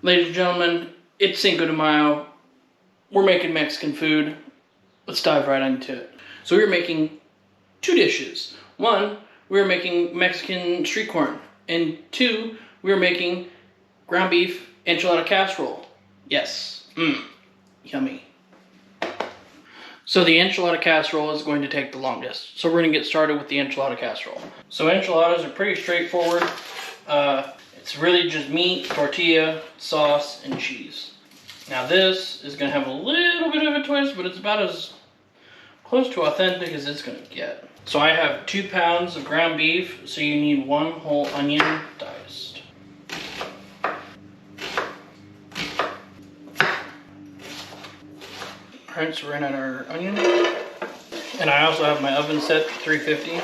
Ladies and gentlemen, it's Cinco de Mayo. We're making Mexican food. Let's dive right into it. So we're making two dishes. One, we're making Mexican street corn. And two, we're making ground beef enchilada casserole. Yes, yummy. So the enchilada casserole is going to take the longest. So we're going to get started with the enchilada casserole. So enchiladas are pretty straightforward. It's really just meat, tortilla, sauce, and cheese. Now this is going to have a little bit of a twist, but it's about as close to authentic as it's going to get. So I have 2 pounds of ground beef, so you need 1 whole onion diced. Alright, so we're gonna add our onion. And I also have my oven set to 350.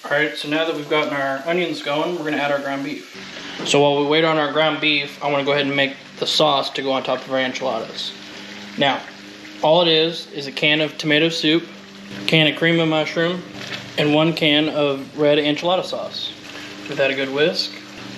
Alright, so now that we've gotten our onions going, we're gonna add our ground beef. So while we wait on our ground beef, I wanna go ahead and make the sauce to go on top of our enchiladas. Now, all it is a can of tomato soup, a can of cream of mushroom, and 1 can of red enchilada sauce. Give that a good whisk.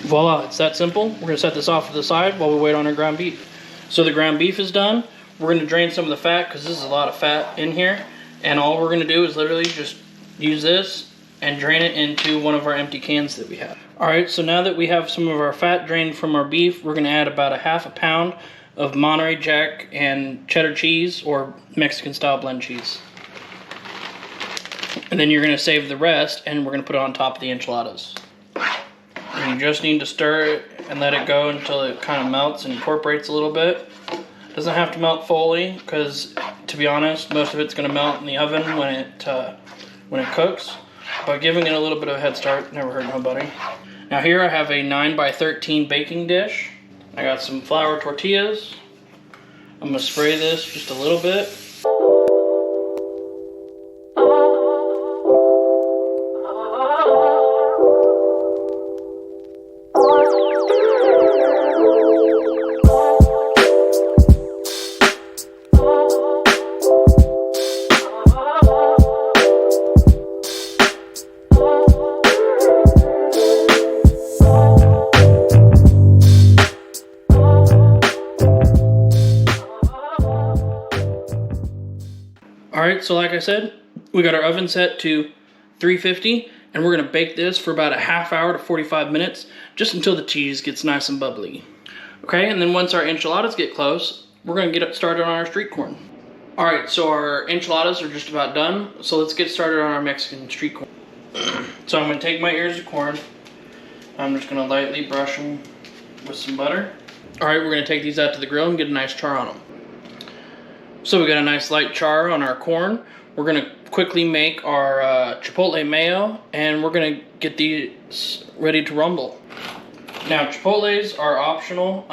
Voila, it's that simple. We're gonna set this off to the side while we wait on our ground beef. So the ground beef is done. We're gonna drain some of the fat because this is a lot of fat in here. And all we're gonna do is literally just use this and drain it into one of our empty cans that we have. All right, so now that we have some of our fat drained from our beef, we're gonna add about a ½ pound of Monterey Jack and cheddar cheese or Mexican style blend cheese. And then you're gonna save the rest and we're gonna put it on top of the enchiladas. And you just need to stir it and let it go until it kind of melts and incorporates a little bit. Doesn't have to melt fully because, to be honest, most of it's gonna melt in the oven when it cooks. But giving it a little bit of a head start never hurt nobody. Now here I have a 9x13 baking dish. I got some flour tortillas. I'm gonna spray this just a little bit. Alright, so like I said, we got our oven set to 350 and we're going to bake this for about a ½ hour to 45 minutes just until the cheese gets nice and bubbly. Okay, and then once our enchiladas get close, we're going to get started on our street corn. Alright, so our enchiladas are just about done, so let's get started on our Mexican street corn. So I'm going to take my ears of corn, I'm just going to lightly brush them with some butter. Alright, we're going to take these out to the grill and get a nice char on them. So we got a nice light char on our corn. We're gonna quickly make our chipotle mayo and we're gonna get these ready to rumble. Now chipotles are optional.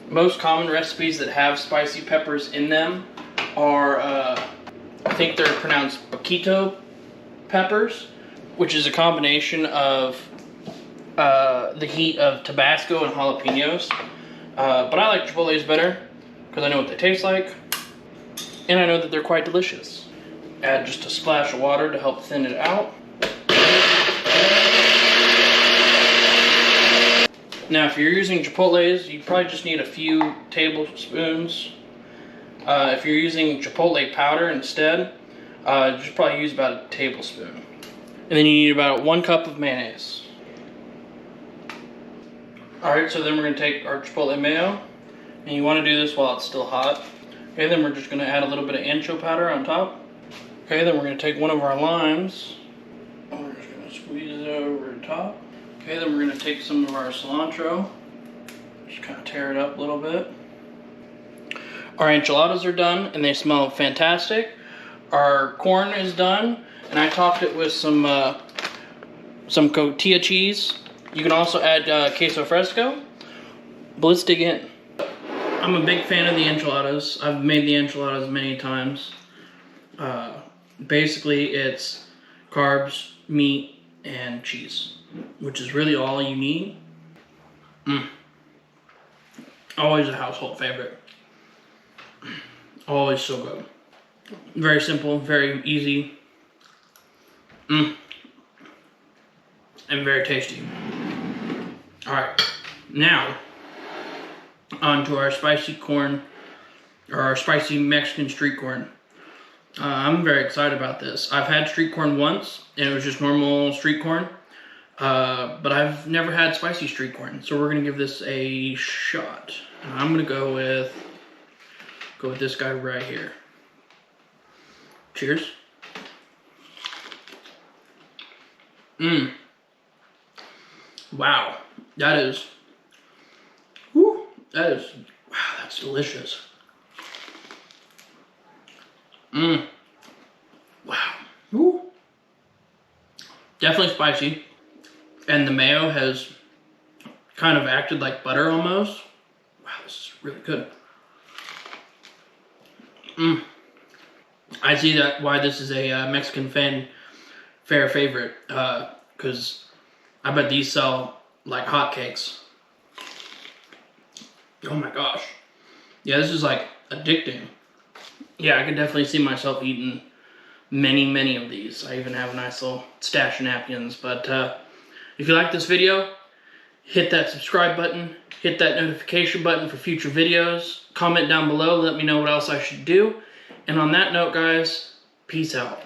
Most common recipes that have spicy peppers in them are, I think they're pronounced poquito peppers, which is a combination of the heat of Tabasco and jalapenos. But I like chipotles better because I know what they taste like. And I know that they're quite delicious. Add just a splash of water to help thin it out. Now if you're using chipotles, you probably just need a few tablespoons. If you're using chipotle powder instead, just probably use about a tablespoon. And then you need about 1 cup of mayonnaise. Alright, so then we're going to take our chipotle mayo. And you want to do this while it's still hot. Okay, then we're just going to add a little bit of ancho powder on top. Okay, then we're going to take one of our limes. And we're just going to squeeze it over the top. Okay, then we're going to take some of our cilantro. Just kind of tear it up a little bit. Our enchiladas are done and they smell fantastic. Our corn is done and I topped it with some cotija cheese. You can also add queso fresco. But let's dig in. I'm a big fan of the enchiladas. I've made the enchiladas many times. Basically, it's carbs, meat, and cheese, which is really all you need. Always a household favorite. Always so good. Very simple, very easy. And very tasty. Alright, now onto our spicy corn, or our spicy Mexican street corn. I'm very excited about this. I've had street corn once, and it was just normal street corn. But I've never had spicy street corn, so we're gonna give this a shot. And I'm gonna go with this guy right here. Cheers. Wow, that's delicious. Wow. Woo. Definitely spicy. And the mayo has kind of acted like butter almost. Wow, this is really good. I see that why this is a Mexican fair favorite, because I bet these sell like hotcakes. Oh my gosh. Yeah, this is like addicting. Yeah, I can definitely see myself eating many of these. I even have a nice little stash of napkins. But if you like this video, hit that subscribe button, hit that notification button for future videos, comment down below, let me know what else I should do. And on that note, guys, peace out.